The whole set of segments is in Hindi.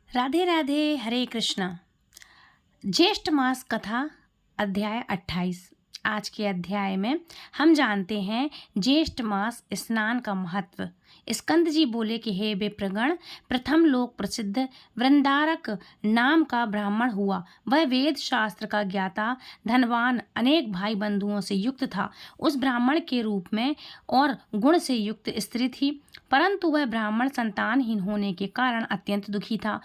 राधे राधे। हरे कृष्णा। ज्येष्ठ मास कथा अध्याय 28। आज के अध्याय में हम जानते हैं ज्येष्ठ मास स्नान का महत्व। स्कंद जी बोले कि हे विप्रगण, प्रथम लोक प्रसिद्ध वृंदारक नाम का ब्राह्मण हुआ। वह वेद शास्त्र का ज्ञाता, धनवान, अनेक भाई बंधुओं से युक्त था। उस ब्राह्मण के रूप में और गुण से युक्त स्त्री थी, परंतु वह ब्राह्मण संतानहीन होने के कारण अत्यंत दुखी था।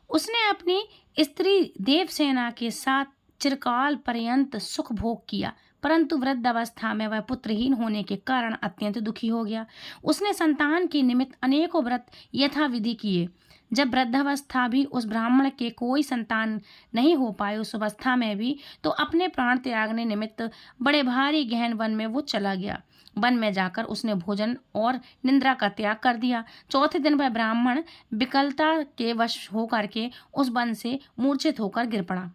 उसने अपनी स्त्री देवसेना के साथ चिरकाल पर्यंत सुख भोग किया, परंतु वृद्ध अवस्था में वह पुत्रहीन होने के कारण अत्यंत दुखी हो गया। उसने संतान के निमित्त अनेकों व्रत यथाविधि किए। जब वृद्धावस्था भी उस ब्राह्मण के कोई संतान नहीं हो पाए, उस अवस्था में भी तो अपने प्राण त्यागने निमित्त बड़े भारी गहन वन में वो चला गया। वन में जाकर उसने भोजन और निद्रा का त्याग कर दिया। चौथे दिन वह ब्राह्मण विकलता के वश होकर के उस वन से मूर्छित होकर गिर पड़ा।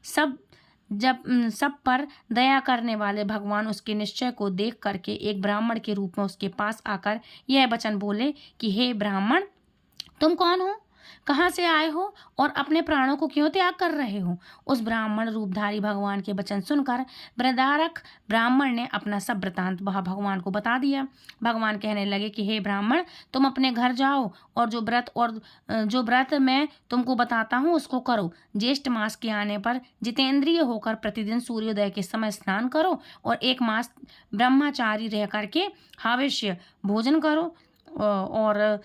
सब पर दया करने वाले भगवान उसके निश्चय को देख करके एक ब्राह्मण के रूप में उसके पास आकर यह वचन बोले कि हे ब्राह्मण, तुम कौन हो, कहाँ से आए हो और अपने प्राणों को क्यों त्याग कर रहे हो। उस ब्राह्मण रूपधारी भगवान के वचन सुनकर वृदारक ब्राह्मण ने अपना सब वृतांत भगवान को बता दिया। भगवान कहने लगे कि हे ब्राह्मण, तुम अपने घर जाओ और जो व्रत मैं तुमको बताता हूँ उसको करो। ज्येष्ठ मास के आने पर जितेंद्रिय होकर प्रतिदिन सूर्योदय के समय स्नान करो और एक मास ब्रह्मचारी रह करके हावेश्य भोजन करो और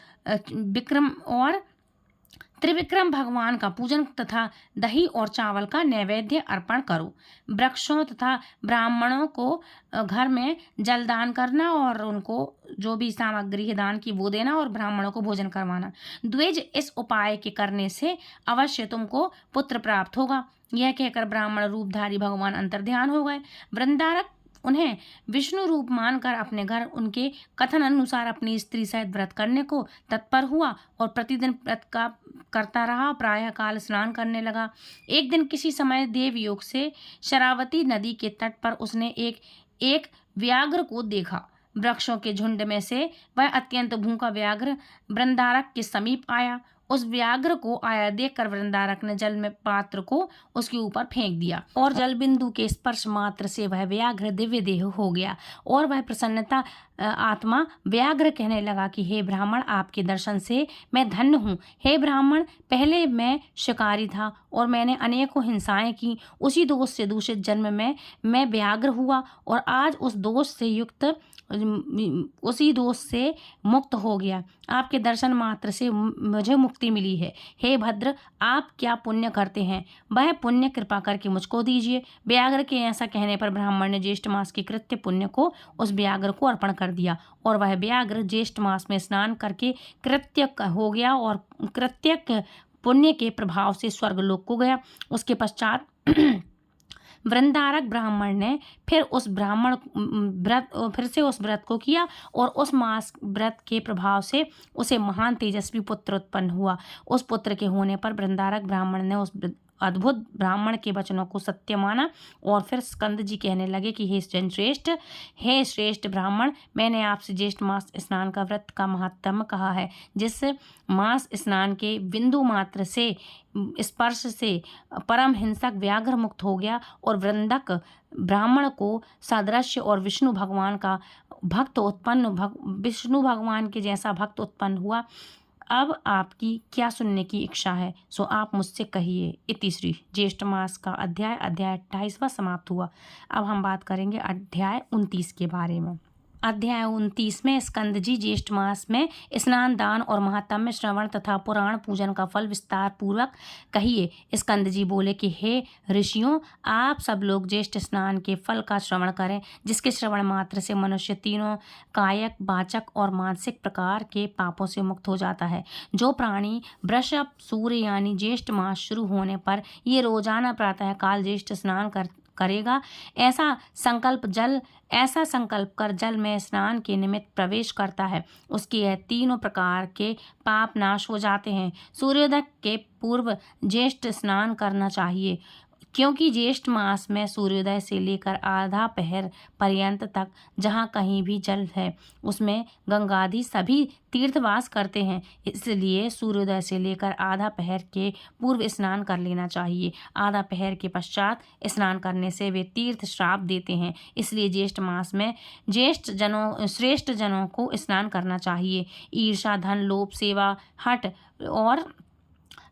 त्रिविक्रम भगवान का पूजन तथा दही और चावल का नैवेद्य अर्पण करो। वृक्षों तथा ब्राह्मणों को घर में जलदान करना और उनको जो भी सामग्री है दान की वो देना और ब्राह्मणों को भोजन करवाना। द्विज इस उपाय के करने से अवश्य तुमको पुत्र प्राप्त होगा। यह कहकर ब्राह्मण रूपधारी भगवान अंतर्ध्यान हो गए। वृंदारक उन्हें विष्णु रूप मानकर अपने घर उनके कथन अनुसार अपनी स्त्री सहित व्रत करने को तत्पर हुआ और प्रतिदिन व्रत का करता रहा। प्रायः काल स्नान करने लगा। एक दिन किसी समय देवयोग से शरावती नदी के तट पर उसने एक व्याघ्र को देखा। वृक्षों के झुंड में से वह अत्यंत भूखा व्याघ्र वृंदारक के समीप आया। उस व्याघ्र को आया देखकर वृंदारक ने जल में पात्र को उसके ऊपर फेंक दिया और जल बिंदु के स्पर्श मात्र से वह व्याघ्र दिव्य देह हो गया और वह प्रसन्नता आत्मा व्याघ्र कहने लगा कि हे ब्राह्मण, आपके दर्शन से मैं धन्य हूँ। हे ब्राह्मण, पहले मैं शिकारी था और मैंने अनेकों हिंसाएं की। उसी दोष से दूषित जन्म में मैं व्याघ्र हुआ और आज उसी दोष से मुक्त हो गया। आपके दर्शन मात्र से मुझे मुक्ति मिली है। हे भद्र, आप क्या पुण्य करते हैं, वह पुण्य कृपा करके मुझको दीजिए। व्याघ्र के ऐसा कहने पर ब्राह्मण ने ज्येष्ठ मास के कृत्य पुण्य को उस व्याघ्र को अर्पण कर दिया और वह व्याघ्र ज्येष्ठ मास में स्नान करके कृत्य हो गया और कृत्य पुण्य के प्रभाव से स्वर्गलोक को गया। उसके पश्चात वृंदारक ब्राह्मण ने फिर से उस व्रत को किया और उस मास व्रत के प्रभाव से उसे महान तेजस्वी पुत्र उत्पन्न हुआ। उस पुत्र के होने पर वृंदारक ब्राह्मण ने उस अद्भुत ब्राह्मण के वचनों को सत्य माना और फिर स्कंद जी कहने लगे कि हे श्रेष्ठ ब्राह्मण, मैंने आपसे ज्येष्ठ मास स्नान का व्रत का महात्म्य कहा है। जिस मास स्नान के बिंदु मात्र से स्पर्श से परम हिंसक व्याघ्र मुक्त हो गया और वृंदक ब्राह्मण को सादृश्य और विष्णु भगवान के जैसा भक्त उत्पन्न हुआ। अब आपकी क्या सुनने की इच्छा है, सो आप मुझसे कहिए। इति श्री ज्येष्ठ मास का अध्याय 28वां समाप्त हुआ। अब हम बात करेंगे अध्याय 29 के बारे में। अध्याय 29 में स्कंद जी ज्येष्ठ मास में स्नान, दान और महात्म्य श्रवण तथा पुराण पूजन का फल विस्तार पूर्वक कहिए। स्कंद जी बोले कि हे ऋषियों, आप सब लोग ज्येष्ठ स्नान के फल का श्रवण करें, जिसके श्रवण मात्र से मनुष्य तीनों कायक, वाचक और मानसिक प्रकार के पापों से मुक्त हो जाता है। जो प्राणी वृषभ सूर्य यानी ज्येष्ठ मास शुरू होने पर ये रोजाना प्रातः काल ज्येष्ठ स्नान करेगा, ऐसा संकल्प कर जल में स्नान के निमित्त प्रवेश करता है, उसके यह तीनों प्रकार के पाप नाश हो जाते हैं। सूर्योदय के पूर्व ज्येष्ठ स्नान करना चाहिए। क्योंकि ज्येष्ठ मास में सूर्योदय से लेकर आधा पहर पर्यंत तक जहाँ कहीं भी जल है उसमें गंगादि सभी तीर्थवास करते हैं, इसलिए सूर्योदय से लेकर आधा पहर के पूर्व स्नान कर लेना चाहिए। आधा पहर के पश्चात स्नान करने से वे तीर्थ श्राप देते हैं, इसलिए ज्येष्ठ मास में श्रेष्ठ जनों को स्नान करना चाहिए। ईर्षा, धन, लोभ, सेवा, हठ और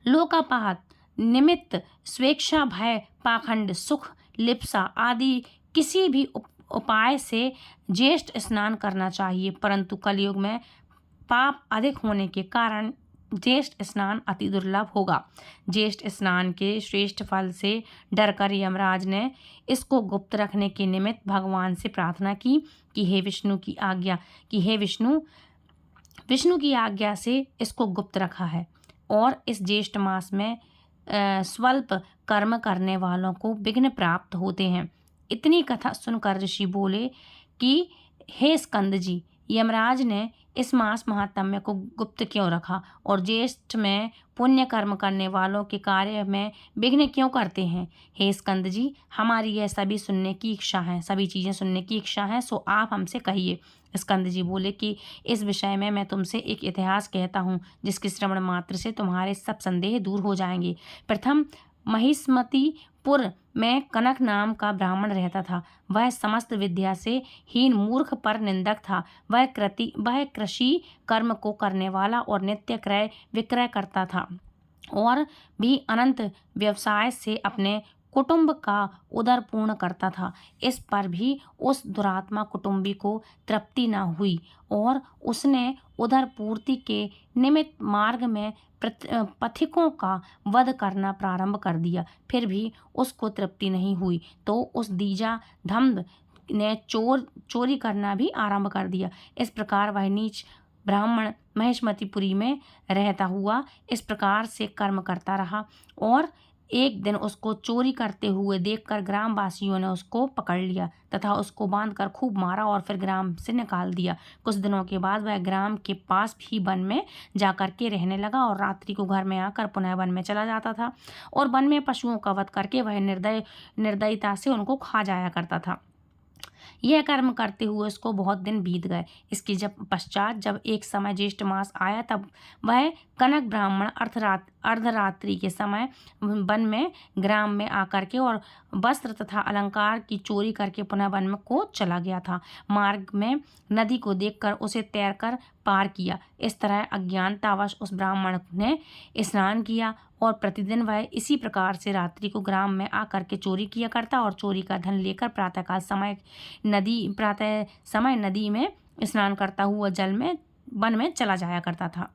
लोकापात निमित्त, स्वेच्छा, भय, पाखंड, सुख, लिप्सा आदि किसी भी उपाय से ज्येष्ठ स्नान करना चाहिए, परंतु कलयुग में पाप अधिक होने के कारण ज्येष्ठ स्नान अति दुर्लभ होगा। ज्येष्ठ स्नान के श्रेष्ठ फल से डरकर यमराज ने इसको गुप्त रखने के निमित्त भगवान से प्रार्थना की कि हे विष्णु की आज्ञा से इसको गुप्त रखा है और इस ज्येष्ठ मास में स्वल्प कर्म करने वालों को विघ्न प्राप्त होते हैं। इतनी कथा सुनकर ऋषि बोले कि हे स्कंद जी, यमराज ने इस मास महात्म्य को गुप्त क्यों रखा और ज्येष्ठ में पुण्य कर्म करने वालों के कार्य में विघ्न क्यों करते हैं? हे स्कंद जी, हमारी यह सभी चीज़ें सुनने की इच्छा है, सो आप हमसे कहिए। स्कंद जी बोले कि इस विषय में मैं तुमसे एक इतिहास कहता हूँ जिसके श्रवण मात्र से तुम्हारे सब संदेह दूर हो जाएंगे। प्रथम महिष्मतिपुर में कनक नाम का ब्राह्मण रहता था। वह समस्त विद्या से हीन, मूर्ख, पर निंदक था। वह कृषि कर्म को करने वाला और नित्य क्रय विक्रय करता था और भी अनंत व्यवसाय से अपने कुटुंब का उदर पूर्ण करता था। इस पर भी उस दुरात्मा कुटुंबी को तृप्ति न हुई और उसने उदर पूर्ति के निमित्त मार्ग में पथिकों का वध करना प्रारंभ कर दिया। फिर भी उसको तृप्ति नहीं हुई तो उस दीजा धम्म ने चोरी करना भी आरंभ कर दिया। इस प्रकार वह नीच ब्राह्मण महिष्मतिपुरी में रहता हुआ इस प्रकार से कर्म करता रहा और एक दिन उसको चोरी करते हुए देखकर ग्रामवासियों ने उसको पकड़ लिया तथा उसको बांधकर खूब मारा और फिर ग्राम से निकाल दिया। कुछ दिनों के बाद वह ग्राम के पास भी वन में जाकर के रहने लगा और रात्रि को घर में आकर पुनः वन में चला जाता था और वन में पशुओं का वध करके वह निर्दयता से उनको खा जाया करता था। यह कर्म करते हुए उसको बहुत दिन बीत गए। इसके पश्चात जब एक समय ज्येष्ठ मास आया तब वह कनक ब्राह्मण अर्धरात्रि के समय वन में ग्राम में आकर के और वस्त्र तथा अलंकार की चोरी करके पुनः वन में को चला गया था। मार्ग में नदी को देखकर उसे तैरकर पार किया। इस तरह अज्ञानतावश उस ब्राह्मण ने स्नान किया और प्रतिदिन वह इसी प्रकार से रात्रि को ग्राम में आकर के चोरी किया करता और चोरी का धन लेकर प्रातः समय नदी में स्नान करता हुआ वन में चला जाया करता था।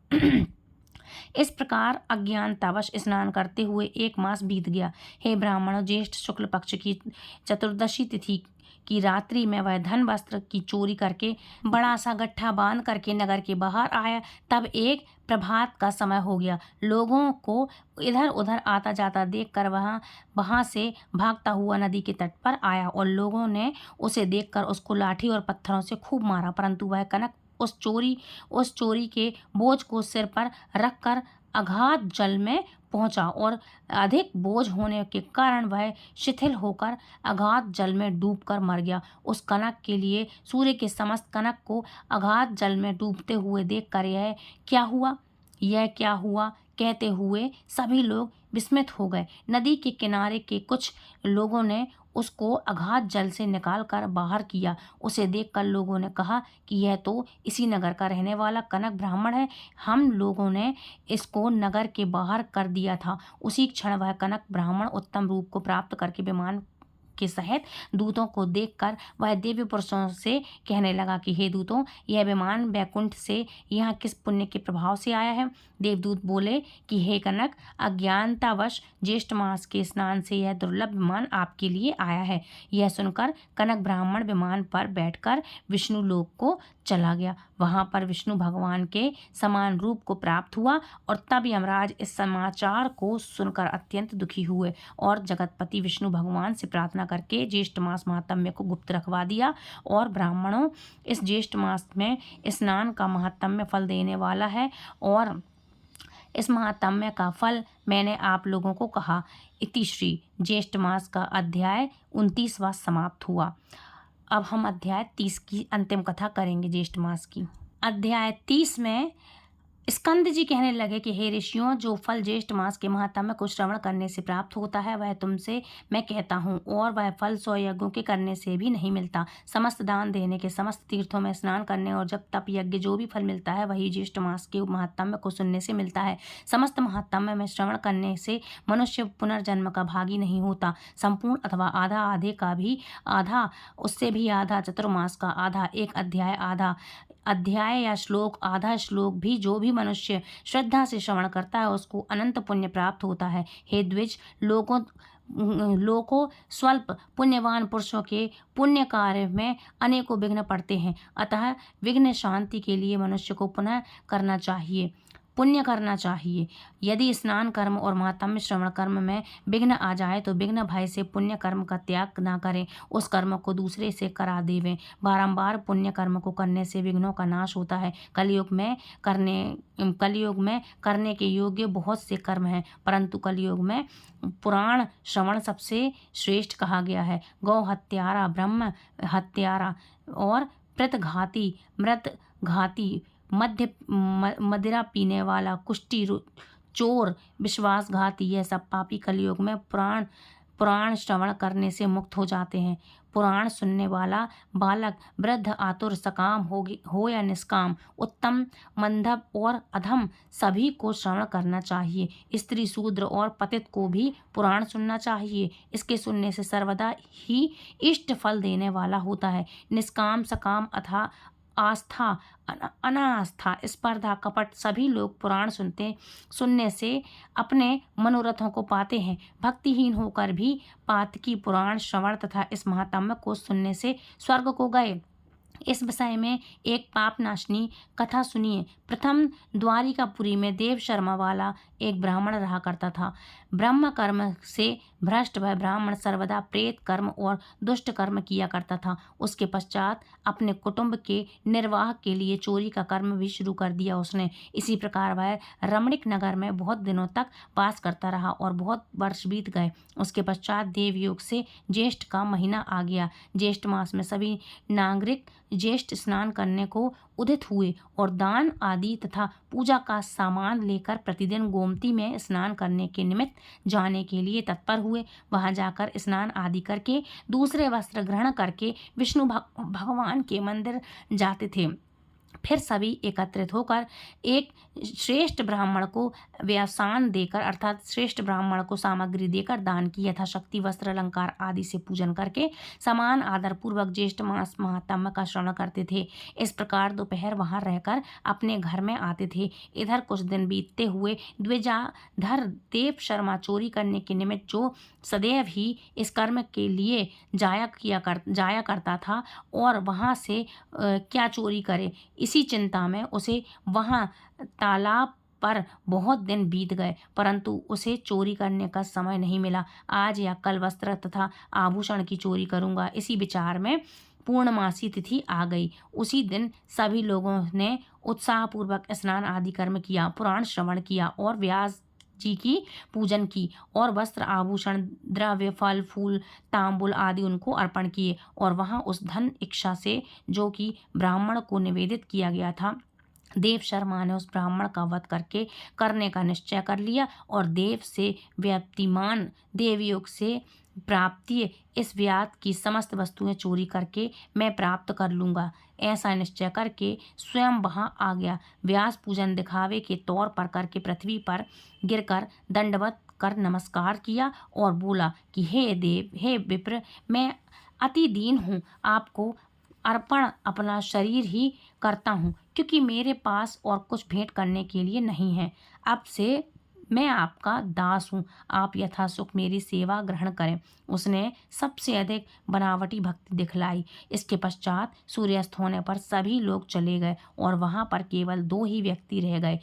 इस प्रकार अज्ञानतावश स्नान करते हुए एक मास बीत गया। हे ब्राह्मणों, ज्येष्ठ शुक्ल पक्ष की चतुर्दशी तिथि की रात्रि में वह धन वस्त्र की चोरी करके बड़ा सा गट्ठा बांध करके नगर के बाहर आया। तब एक प्रभात का समय हो गया। लोगों को इधर उधर आता जाता देखकर वहां से भागता हुआ नदी के तट पर आया और लोगों ने उसे देखकर उसको लाठी और पत्थरों से खूब मारा, परंतु वह कनक उस चोरी के बोझ को सिर पर रखकर अगाध जल में पहुंचा और अधिक बोझ होने के कारण वह शिथिल होकर अगाध जल में डूबकर मर गया। उस कनक के लिए सूर्य के समस्त कनक को अगाध जल में डूबते हुए देखकर यह क्या हुआ कहते हुए सभी लोग विस्मित हो गए। नदी के किनारे के कुछ लोगों ने उसको अगाध जल से निकालकर बाहर किया। उसे देखकर लोगों ने कहा कि यह तो इसी नगर का रहने वाला कनक ब्राह्मण है। हम लोगों ने इसको नगर के बाहर कर दिया था। उसी क्षण वह कनक ब्राह्मण उत्तम रूप को प्राप्त करके विमान के सहित दूतों को देखकर वह दिव्य पुरुषों से कहने लगा कि हे दूतों, यह विमान वैकुंठ से यहाँ किस पुण्य के प्रभाव से आया है? देवदूत बोले कि हे कनक, अज्ञानतावश ज्येष्ठ मास के स्नान से यह दुर्लभ विमान आपके लिए आया है। यह सुनकर कनक ब्राह्मण विमान पर बैठकर विष्णु लोक को चला गया। वहां पर विष्णु भगवान के समान रूप को प्राप्त हुआ और तब यमराज इस समाचार को सुनकर अत्यंत दुखी हुए और जगतपति विष्णु भगवान से प्रार्थना करके ज्येष्ठ मास महात्म्य को गुप्त रखवा दिया। और ब्राह्मणों, इस ज्येष्ठ मास में स्नान का महात्म्य फल देने वाला है और इस महात्म्य का फल मैंने आप लोगों को कहा। इति श्री ज्येष्ठ मास का अध्याय 29वां समाप्त हुआ। अब हम अध्याय 30 की अंतिम कथा करेंगे ज्येष्ठ मास की। अध्याय 30 में स्कंद जी कहने लगे कि हे ऋषियों, जो फल ज्येष्ठ मास के महात्म्य को श्रवण करने से प्राप्त होता है वह तुमसे मैं कहता हूँ, और वह फल 100 यज्ञों के करने से भी नहीं मिलता। समस्त दान देने के, समस्त तीर्थों में स्नान करने और जब तप यज्ञ जो भी फल मिलता है वही ज्येष्ठ मास के महात्म्य को सुनने से मिलता है। समस्त महात्म्य में श्रवण करने से मनुष्य पुनर्जन्म का भागी नहीं होता। संपूर्ण अथवा आधा, आधे का भी आधा, उससे भी आधा, चतुर्मास का आधा, एक अध्याय आधा अध्याय या श्लोक, आधा श्लोक भी जो भी मनुष्य श्रद्धा से श्रवण करता है उसको अनंत पुण्य प्राप्त होता है। हे द्विज, लोगों स्वल्प पुण्यवान पुरुषों के पुण्य कार्य में अनेकों विघ्न पड़ते हैं। अतः विघ्न शांति के लिए मनुष्य को पुण्य करना चाहिए। यदि स्नान कर्म और महात्म्य श्रवण कर्म में विघ्न आ जाए तो विघ्न भय से पुण्य कर्म का त्याग न करें, उस कर्म को दूसरे से करा देवें। बारंबार पुण्य कर्म को करने से विघ्नों का नाश होता है। कलयुग में करने के योग्य बहुत से कर्म हैं, परंतु कलयुग में पुराण श्रवण सबसे श्रेष्ठ कहा गया है। गौ हत्यारा, ब्रह्म हत्यारा और प्रतघाती, मृत घाती, मदिरा पीने वाला, कुष्ठी चोर, विश्वासघाती, यह सब पापी कलयुग में पुराण श्रवण करने से मुक्त हो जाते हैं। पुराण सुनने वाला बालक, वृद्ध, आतुर, सकाम हो या निष्काम, उत्तम, मंदभ और अधम सभी को श्रवण करना चाहिए। स्त्री, शूद्र और पतित को भी पुराण सुनना चाहिए। इसके सुनने से सर्वदा ही इष्ट फल देने वाला होता है। निष्काम, सकाम अथा आस्था, अनास्था, स्पर्धा, कपट सभी लोग पुराण सुनने से अपने मनोरथों को पाते हैं। भक्तिहीन होकर भी पातकी पुराण श्रवण तथा इस महात्म्य को सुनने से स्वर्ग को गए। इस विषय में एक पाप नाशनी कथा सुनिए। प्रथम द्वारिकापुरी में देव शर्मा वाला एक ब्राह्मण रहा करता था। ब्रह्म कर्म से भ्रष्ट वह ब्राह्मण सर्वदा प्रेत कर्म और दुष्ट कर्म किया करता था। उसके पश्चात अपने कुटुंब के निर्वाह के लिए चोरी का कर्म भी शुरू कर दिया उसने। इसी प्रकार वह रमणीक नगर में बहुत दिनों तक वास करता रहा और बहुत वर्ष बीत गए। उसके पश्चात देवयोग से ज्येष्ठ का महीना आ गया। ज्येष्ठ मास में सभी नागरिक ज्येष्ठ स्नान करने को उदित हुए और दान आदि तथा पूजा का सामान लेकर प्रतिदिन गोमती में स्नान करने के निमित्त जाने के लिए तत्पर हुए। वहां जाकर स्नान आदि करके दूसरे वस्त्र ग्रहण करके विष्णु भगवान के मंदिर जाते थे। फिर सभी एकत्रित होकर एक श्रेष्ठ ब्राह्मण को व्यासान देकर, अर्थात श्रेष्ठ ब्राह्मण को सामग्री देकर दान की यथाशक्ति वस्त्र अलंकार आदि से पूजन करके समान आदर पूर्वक ज्येष्ठ मास महात्म्य का श्रवण करते थे। इस प्रकार दोपहर वहां रहकर अपने घर में आते थे। इधर कुछ दिन बीतते हुए द्विजाधर देव शर्मा चोरी करने के निमित्त जो सदैव ही इस कर्म के लिए जाया करता था और वहां से क्या चोरी करे, इसी चिंता में उसे वहां तालाब पर बहुत दिन बीत गए, परंतु उसे चोरी करने का समय नहीं मिला। आज या कल वस्त्र तथा आभूषण की चोरी करूंगा, इसी विचार में पूर्णमासी तिथि आ गई। उसी दिन सभी लोगों ने उत्साहपूर्वक स्नान आदि कर्म किया, पुराण श्रवण किया और व्यास जी की पूजन की और वस्त्र, आभूषण, द्रव्य, फल, फूल, तांबुल आदि उनको अर्पण किए और वहां उस धन इच्छा से जो कि ब्राह्मण को निवेदित किया गया था, देव शर्मा ने उस ब्राह्मण का वध करने का निश्चय कर लिया और देव से व्याप्तिमान देवयोग से प्राप्ति इस व्यात की समस्त वस्तुएं चोरी करके मैं प्राप्त कर लूँगा, ऐसा निश्चय करके स्वयं वहां आ गया। व्यास पूजन दिखावे के तौर पर करके पृथ्वी पर गिरकर दंडवत कर नमस्कार किया और बोला कि हे देव, हे विप्र, मैं अति दीन हूँ, आपको अर्पण अपना शरीर ही करता हूँ, क्योंकि मेरे पास और कुछ भेंट करने के लिए नहीं है। अब से मैं आपका दास हूँ, आप यथासुख मेरी सेवा ग्रहण करें। उसने सबसे अधिक बनावटी भक्ति दिखलाई। इसके पश्चात सूर्यास्त होने पर सभी लोग चले गए और वहां पर केवल 2 ही व्यक्ति रह गए,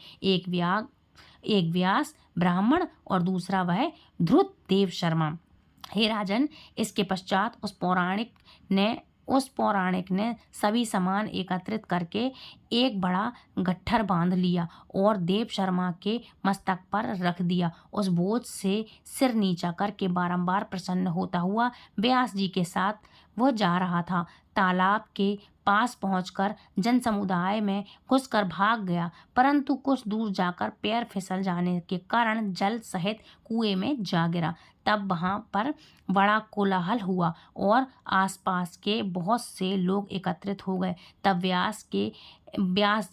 एक व्यास ब्राह्मण और दूसरा वह ध्रुत देव शर्मा। हे राजन, इसके पश्चात उस पौराणिक ने उस पौराणिक ने सभी सामान एकत्रित करके एक बड़ा गट्ठर बांध लिया और देव शर्मा के मस्तक पर रख दिया। उस बोझ से सिर नीचा करके बारंबार प्रसन्न होता हुआ व्यास जी के साथ वह जा रहा था। तालाब के पास पहुंचकर जन समुदाय में घुसकर भाग गया, परंतु कुछ दूर जाकर पैर फिसल जाने के कारण जल सहित कुएं में जा गिरा। तब वहां पर बड़ा कोलाहल हुआ और आसपास के बहुत से लोग एकत्रित हो गए। तब व्यास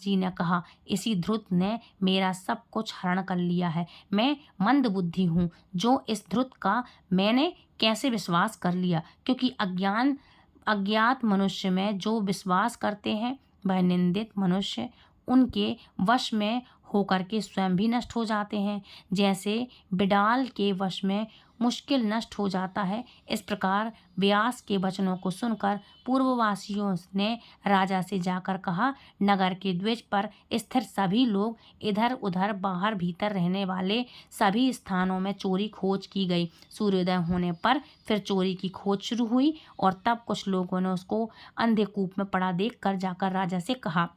जी ने कहा, इसी ध्रुत ने मेरा सब कुछ हरण कर लिया है। मैं मंदबुद्धि हूँ, जो इस ध्रुत का मैंने कैसे विश्वास कर लिया, क्योंकि अज्ञात मनुष्य में जो विश्वास करते हैं वह निंदित मनुष्य उनके वश में होकर के स्वयं भी नष्ट हो जाते हैं। जैसे बिडाल के वश में मुश्किल नष्ट हो जाता है, इस प्रकार व्यास के वचनों को सुनकर पूर्ववासियों ने राजा से जाकर कहा, नगर के द्विज पर स्थिर सभी लोग, इधर उधर बाहर भीतर रहने वाले सभी स्थानों में चोरी खोज की गई। सूर्योदय होने पर फिर चोरी की खोज शुरू हुई और तब कुछ लोगों ने उसको अंधे कूप में पड़ा देख कर जाकर राजा से कहा।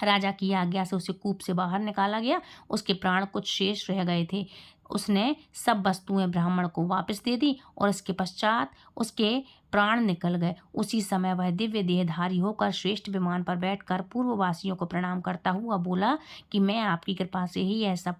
राजा की आज्ञा से उसे कूप से बाहर निकाला गया। उसके प्राण कुछ शेष रह गए थे। उसने सब वस्तुएं ब्राह्मण को वापस दे दी और इसके पश्चात उसके प्राण निकल गए। उसी समय वह दिव्य देहधारी होकर श्रेष्ठ विमान पर बैठकर पूर्ववासियों को प्रणाम करता हुआ बोला कि मैं आपकी कृपा से ही यह सब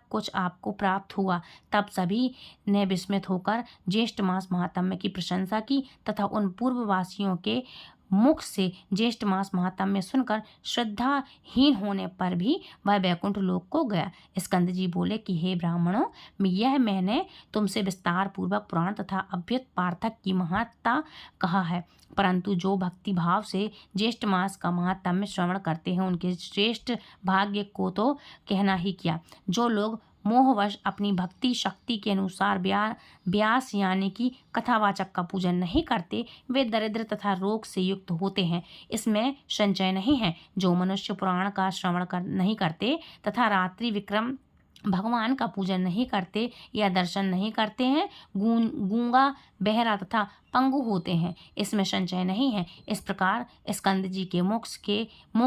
कुछ आपको प्राप्त हुआ। तब सभी ने विस्मित होकर ज्येष्ठ मास महात्म्य की प्रशंसा की तथा उन पूर्ववासियों के मुख से ज्येष्ठ मास महात्म्य सुनकर श्रद्धाहीन होने पर भी वह वैकुंठ लोक को गया। स्कंद जी बोले कि हे ब्राह्मणों, यह मैंने तुमसे विस्तार पूर्वक पुराण तथा अभ्युत पार्थक की महत्ता कहा है, परंतु जो भक्ति भाव से ज्येष्ठ मास का महात्म्य श्रवण करते हैं उनके श्रेष्ठ भाग्य को तो कहना ही क्या। जो लोग मोहवश अपनी भक्ति शक्ति के अनुसार व्यास यानी कि कथावाचक का पूजन नहीं करते, वे दरिद्र तथा रोग से युक्त होते हैं। इसमें संशय नहीं है। जो मनुष्य पुराण का श्रवण नहीं करते तथा रात्रि विक्रम भगवान का पूजन नहीं करते या दर्शन नहीं करते हैं, गूंगा बहरा तथा पंगु होते हैं, इसमें संशय नहीं है। इस प्रकार स्कंद जी के मुख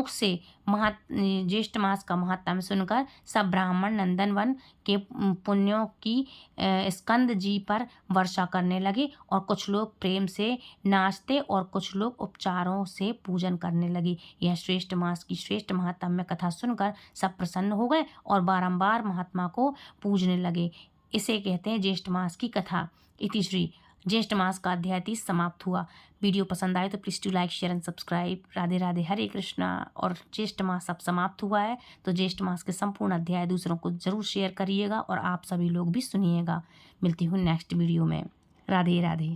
से ज्येष्ठ मास का महात्म्य सुनकर सब ब्राह्मण नंदनवन के पुण्यों की स्कंद जी पर वर्षा करने लगे और कुछ लोग प्रेम से नाचते और कुछ लोग उपचारों से पूजन करने लगे। यह श्रेष्ठ मास की श्रेष्ठ महात्म्य कथा सुनकर सब प्रसन्न हो गए और बारंबार महात्मा को पूजने लगे। इसे कहते हैं ज्येष्ठ मास की कथा। इति श्री ज्येष्ठ मास का अध्याय 30 समाप्त हुआ। वीडियो पसंद आए तो please to like share and subscribe. Radhe Radhe, Hare Krishna. और ज्येष्ठ मास अब समाप्त हुआ है तो ज्येष्ठ मास के संपूर्ण अध्याय दूसरों को जरूर शेयर करिएगा और आप सभी लोग भी सुनिएगा। मिलती हूँ नेक्स्ट वीडियो में। राधे राधे।